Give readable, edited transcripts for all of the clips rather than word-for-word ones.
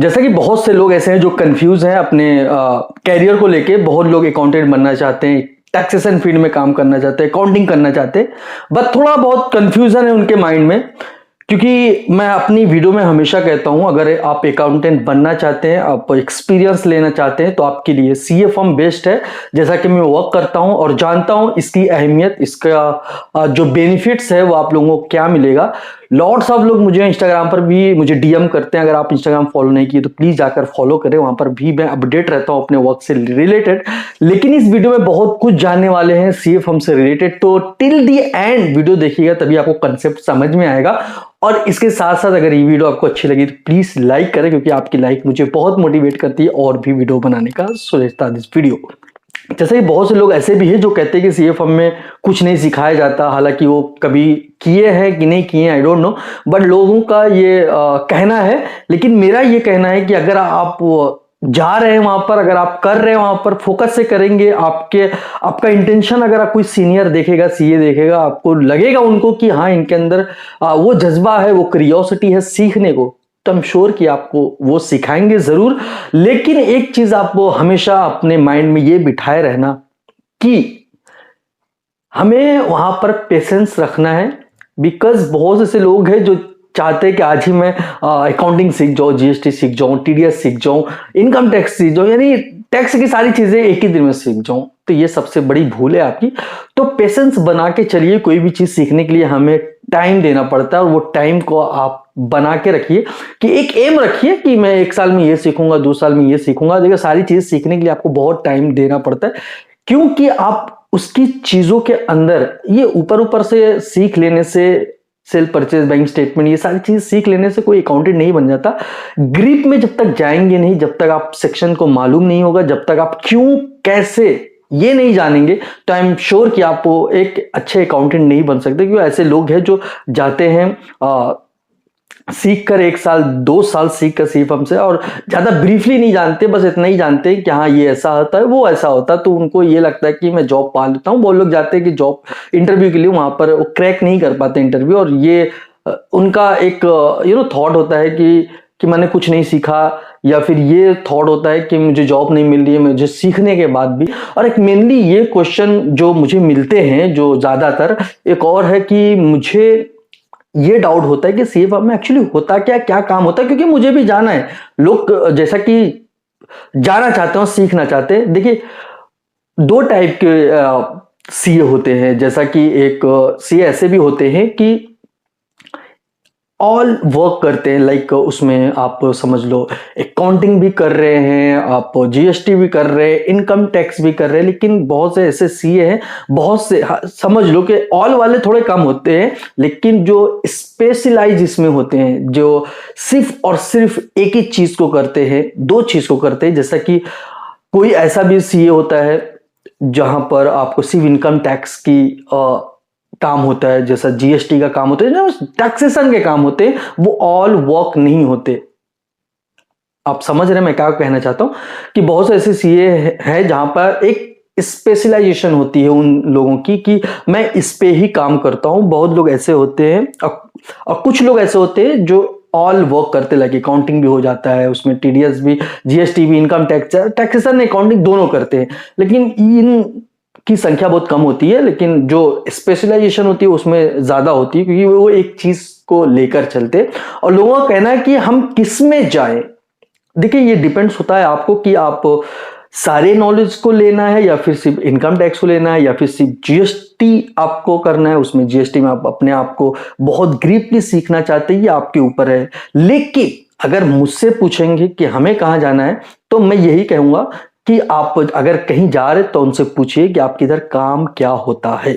जैसा कि बहुत से लोग ऐसे हैं जो कंफ्यूज हैं अपने कैरियर को लेके। बहुत लोग अकाउंटेंट बनना चाहते हैं, टैक्सेशन फील्ड में काम करना चाहते हैं, अकाउंटिंग करना चाहते हैं, बट थोड़ा बहुत कंफ्यूजन है उनके माइंड में। क्योंकि मैं अपनी वीडियो में हमेशा कहता हूं, अगर आप अकाउंटेंट बनना चाहते हैं, आप एक्सपीरियंस लेना चाहते हैं, तो आपके लिए सीए फर्म बेस्ट है। जैसा कि मैं वर्क करता हूं और जानता हूं इसकी अहमियत, इसका जो बेनिफिट्स है वो आप लोगों को क्या मिलेगा। लॉट्स ऑफ लोग मुझे इंस्टाग्राम पर भी मुझे डीएम करते हैं। अगर आप इंस्टाग्राम फॉलो नहीं किए तो प्लीज जाकर फॉलो करें, वहां पर भी मैं अपडेट रहता हूं अपने वर्क से रिलेटेड। लेकिन इस वीडियो में बहुत कुछ जानने वाले हैं सीए फर्म से रिलेटेड, तो टिल दी एंड वीडियो देखिएगा, तभी आपको कंसेप्ट समझ में आएगा। और इसके साथ साथ अगर ये वीडियो आपको अच्छी लगी तो प्लीज लाइक करें, क्योंकि आपकी लाइक मुझे बहुत मोटिवेट करती है और भी वीडियो बनाने का सोचता दिस वीडियो। जैसे कि बहुत से लोग ऐसे भी हैं जो कहते हैं कि सीए फर्म में कुछ नहीं सिखाया जाता, हालांकि वो कभी किए हैं कि नहीं किए आई डोंट नो, बट लोगों का ये कहना है। लेकिन मेरा ये कहना है कि अगर आप जा रहे हैं वहां पर, अगर आप कर रहे हैं वहां पर, फोकस से करेंगे, आपका इंटेंशन, अगर आप कोई सीनियर देखेगा, सीए देखेगा, आपको लगेगा उनको कि हाँ इनके अंदर वो जज्बा है, वो क्यूरियोसिटी है सीखने को, तो आई एम श्योर कि आपको वो सिखाएंगे जरूर। लेकिन एक चीज आपको हमेशा अपने माइंड में ये बिठाए रहना कि हमें वहां पर पेशेंस रखना है। बिकॉज बहुत ऐसे लोग हैं जो चाहते हैं कि आज ही मैं अकाउंटिंग सीख जाऊं, जीएसटी सीख जाऊं, टीडीएस सीख जाऊं, इनकम टैक्स सीख जाऊं, यानी टैक्स की सारी चीजें एक ही दिन में सीख जाऊं। तो ये सबसे बड़ी भूल है आपकी। तो पेशेंस बना के चलिए, कोई भी चीज सीखने के लिए हमें टाइम देना पड़ता है, और वो टाइम को आप बना के रखिए कि एक एम रखिए कि मैं 1 साल में ये सीखूंगा, 2 साल में ये सीखूंगा। देखिए सारी चीज सीखने के लिए आपको बहुत टाइम देना पड़ता है, क्योंकि आप उसकी चीजों के अंदर ये ऊपर ऊपर से सीख लेने से, सेल परचेज, बैंक स्टेटमेंट, ये सारी चीज सीख लेने से कोई अकाउंटेंट नहीं बन जाता। ग्रिप में जब तक जाएंगे नहीं, जब तक आप सेक्शन को मालूम नहीं होगा, जब तक आप क्यों कैसे ये नहीं जानेंगे, तो आई एम श्योर कि आप एक अच्छे अकाउंटेंट नहीं बन सकते। क्योंकि ऐसे लोग हैं जो जाते हैं सीख कर 1 साल 2 साल सीख कर सी फर्म से, और ज्यादा ब्रीफली नहीं जानते, बस इतना ही जानते हैं कि हाँ ये ऐसा होता है, वो ऐसा होता है, तो उनको ये लगता है कि मैं जॉब पा लेता हूँ। बहुत लोग जाते हैं कि जॉब इंटरव्यू के लिए, वहां पर वो क्रैक नहीं कर पाते इंटरव्यू, और ये उनका एक थॉट होता है कि मैंने कुछ नहीं सीखा, या फिर ये थॉट होता है कि मुझे जॉब नहीं मिल रही है मुझे सीखने के बाद भी। और एक मेनली ये क्वेश्चन जो मुझे मिलते हैं जो ज्यादातर, एक और है कि मुझे ये डाउट होता है कि सीए फर्म में एक्चुअली होता क्या, क्या काम होता है, क्योंकि मुझे भी जाना है। लोग जैसा कि जाना चाहते हैं, सीखना चाहते हैं। देखिए 2 टाइप के सीए होते हैं। जैसा कि एक सीए ऐसे भी होते हैं कि ऑल वर्क करते हैं, लाइक उसमें आप समझ लो अकाउंटिंग भी कर रहे हैं, आप जीएसटी भी कर रहे हैं, इनकम टैक्स भी कर रहे हैं। लेकिन बहुत से ऐसे सीए हैं, बहुत से समझ लो कि ऑल वाले थोड़े कम होते हैं, लेकिन जो स्पेशलाइज इसमें होते हैं, जो सिर्फ और सिर्फ एक ही चीज को करते हैं, 2 चीज को करते हैं। जैसा कि कोई ऐसा भी सीए होता है जहां पर आपको सिर्फ इनकम टैक्स की काम होता है, जैसा जीएसटी का काम होता है, जो टैक्सेशन के काम होते हैं, वो ऑल वर्क नहीं होते। आप समझ रहे हैं मैं क्या कहना चाहता हूं, कि बहुत से ऐसे सीए हैं जहां पर एक स्पेशलाइजेशन होती है उन लोगों की कि मैं इस पे ही काम करता हूं। बहुत लोग ऐसे होते हैं, और कुछ लोग ऐसे होते हैं जो ऑल वर्क करते, लगे अकाउंटिंग भी हो जाता है, उसमें टीडीएस भी, जीएसटी भी, इनकम टैक्स, टैक्सेशन, अकाउंटिंग दोनों करते हैं। लेकिन इन की संख्या बहुत कम होती है, लेकिन जो स्पेशलाइजेशन होती है उसमें ज्यादा होती है, क्योंकि वो एक चीज को लेकर चलते हैं। और लोगों का कहना है कि हम किस में जाएं। देखिए ये डिपेंड्स होता है आपको कि आप सारे नॉलेज को लेना है, या फिर सिर्फ इनकम टैक्स को लेना है, या फिर सिर्फ जीएसटी आपको करना है। उसमें जीएसटी में आप अपने आप को बहुत डीपली सीखना चाहते हैं, ये आपके ऊपर है। लेकिन अगर मुझसे पूछेंगे कि हमें कहाँ जाना है, तो मैं यही कहूंगा कि आप अगर कहीं जा रहे तो उनसे पूछिए कि आपके इधर काम क्या होता है,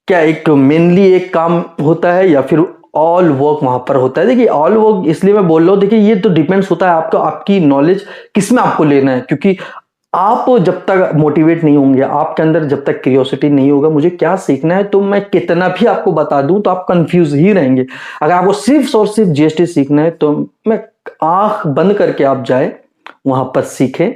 क्या एक मेनली एक काम होता है, या फिर ऑल वर्क वहां पर होता है। देखिए ऑल वर्क इसलिए मैं बोल रहा हूं, देखिए ये तो डिपेंड्स होता है आपका, आपकी नॉलेज किसमें आपको लेना है। क्योंकि आप जब तक मोटिवेट नहीं होंगे, आपके अंदर जब तक क्यूरियोसिटी नहीं होगा मुझे क्या सीखना है, तो मैं कितना भी आपको बता दूं तो आप कंफ्यूज ही रहेंगे। अगर आपको सिर्फ और सिर्फ जीएसटी सीखना है, तो मैं आंख बंद करके आप जाए वहां पर सीखें।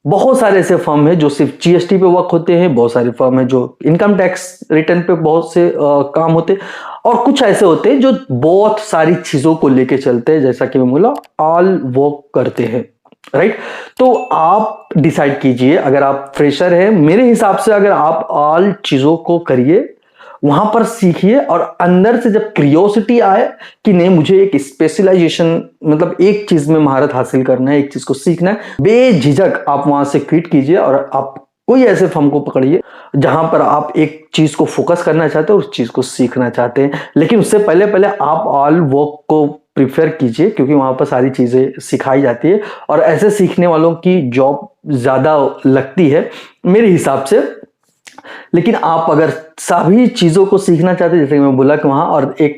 बहुत सारे ऐसे फर्म है जो सिर्फ जीएसटी पे वर्क होते हैं, बहुत सारे फर्म है जो इनकम टैक्स रिटर्न पे बहुत से काम होते हैं, और कुछ ऐसे होते हैं जो बहुत सारी चीजों को लेके चलते हैं, जैसा कि मैं बोला ऑल वर्क करते हैं, राइट। तो आप डिसाइड कीजिए, अगर आप फ्रेशर हैं, मेरे हिसाब से अगर आप ऑल चीजों को करिए, वहां पर सीखिए, और अंदर से जब क्रियोसिटी आए कि नहीं मुझे एक स्पेशलाइजेशन, मतलब एक चीज में महारत हासिल करना है, एक चीज को सीखना है, बेझिझक आप वहां से क्विट कीजिए और आप कोई ऐसे फर्म को पकड़िए जहां पर आप एक चीज को फोकस करना चाहते हैं, उस चीज को सीखना चाहते हैं। लेकिन उससे पहले पहले आप ऑल वर्क को प्रिफर कीजिए, क्योंकि वहां पर सारी चीजें सिखाई जाती है और ऐसे सीखने वालों की जॉब ज्यादा लगती है मेरे हिसाब से। लेकिन आप अगर सभी चीजों को सीखना चाहते हैं, जैसे कि मैं बोला कि वहां, और एक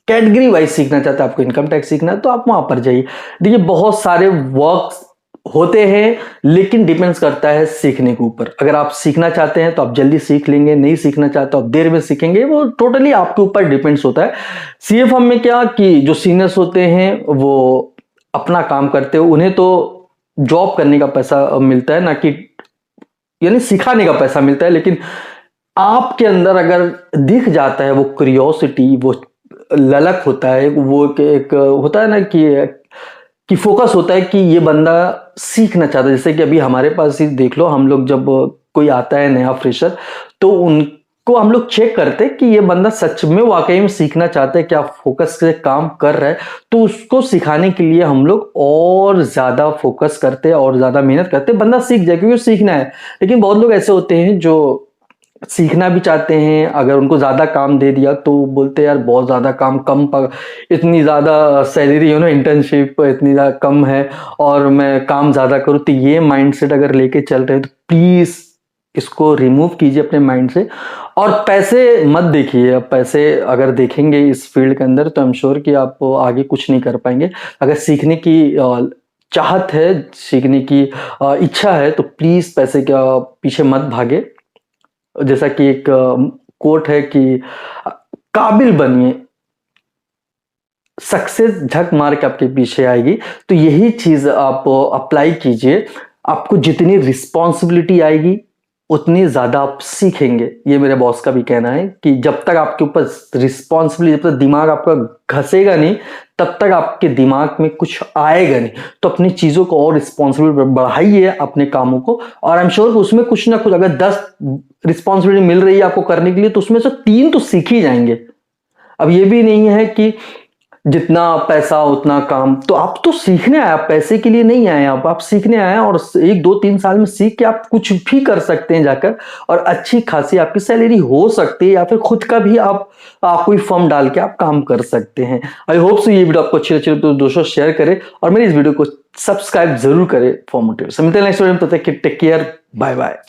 कैटेगरी वाइज सीखना चाहते हैं, आपको इनकम टैक्स सीखना है तो आप वहां पर जाइए। देखिए बहुत सारे वर्क होते हैं, लेकिन डिपेंड्स करता है सीखने के ऊपर। अगर आप सीखना चाहते हैं तो आप जल्दी सीख लेंगे, नहीं सीखना चाहते तो आप देर में सीखेंगे, वो टोटली आपके ऊपर डिपेंड्स होता है। सीए फर्म में क्या कि जो सीनियर्स होते हैं वो अपना काम करते हैं, उन्हें तो जॉब करने का पैसा मिलता है, ना कि यानी सिखाने का पैसा मिलता है। लेकिन आपके अंदर अगर दिख जाता है वो क्यूरियोसिटी, वो ललक होता है, वो एक होता है ना कि फोकस होता है कि ये बंदा सीखना चाहता है। जैसे कि अभी हमारे पास ही देख लो, हम लोग जब कोई आता है नया फ्रेशर, तो उनको हम लोग चेक करते हैं कि ये बंदा सच में वाकई में सीखना चाहता है, क्या फोकस से काम कर रहा है। तो उसको सिखाने के लिए हम लोग और ज्यादा फोकस करते हैं और ज्यादा मेहनत करते हैं, बंदा सीख जाए, क्योंकि सीखना है। लेकिन बहुत लोग ऐसे होते हैं जो सीखना भी चाहते हैं, अगर उनको ज्यादा काम दे दिया तो बोलते हैं यार बहुत ज्यादा काम, इतनी ज्यादा सैलरी, इंटर्नशिप इतनी ज्यादा कम है और मैं काम ज्यादा करूँ। तो ये माइंडसेट अगर लेके चल रहे हैं तो प्लीज इसको रिमूव कीजिए अपने माइंड से, और पैसे मत देखिए। अब पैसे अगर देखेंगे इस फील्ड के अंदर तो आई एम श्योर कि आप आगे कुछ नहीं कर पाएंगे। अगर सीखने की चाहत है, सीखने की इच्छा है, तो प्लीज पैसे के पीछे मत भागे। जैसा कि एक कोट है कि काबिल बनिए, सक्सेस झक मार के आपके पीछे आएगी। तो यही चीज आप अप्लाई कीजिए। आपको जितनी रिस्पॉन्सिबिलिटी आएगी उतनी ज्यादा आप सीखेंगे। ये मेरे बॉस का भी कहना है कि जब तक आपके ऊपर रिस्पॉन्सिबिलिटी, जब तक दिमाग आपका घसेगा नहीं, तब तक आपके दिमाग में कुछ आएगा नहीं। तो अपनी चीजों को और रिस्पॉन्सिबिलिटी बढ़ाइए, अपने कामों को, और आई एम श्योर उसमें कुछ ना कुछ, अगर 10 रिस्पॉन्सिबिलिटी मिल रही है आपको करने के लिए, तो उसमें से 3 तो सीख ही जाएंगे। अब ये भी नहीं है कि जितना पैसा उतना काम, तो आप तो सीखने आए, आप पैसे के लिए नहीं आए, आप सीखने आए हैं, और 1 2 3 साल में सीख के आप कुछ भी कर सकते हैं जाकर, और अच्छी खासी आपकी सैलरी हो सकती है, या फिर खुद का भी आप कोई फर्म डाल के आप काम कर सकते हैं। आई होप सो ये वीडियो आपको अच्छी लगी तो दोस्तों शेयर करें, और मेरी इस वीडियो को सब्सक्राइब जरूर करें फॉर मोटिवेशन। मिलते हैं नेक्स्ट वीडियो में, तब तक टेक केयर, बाय बाय।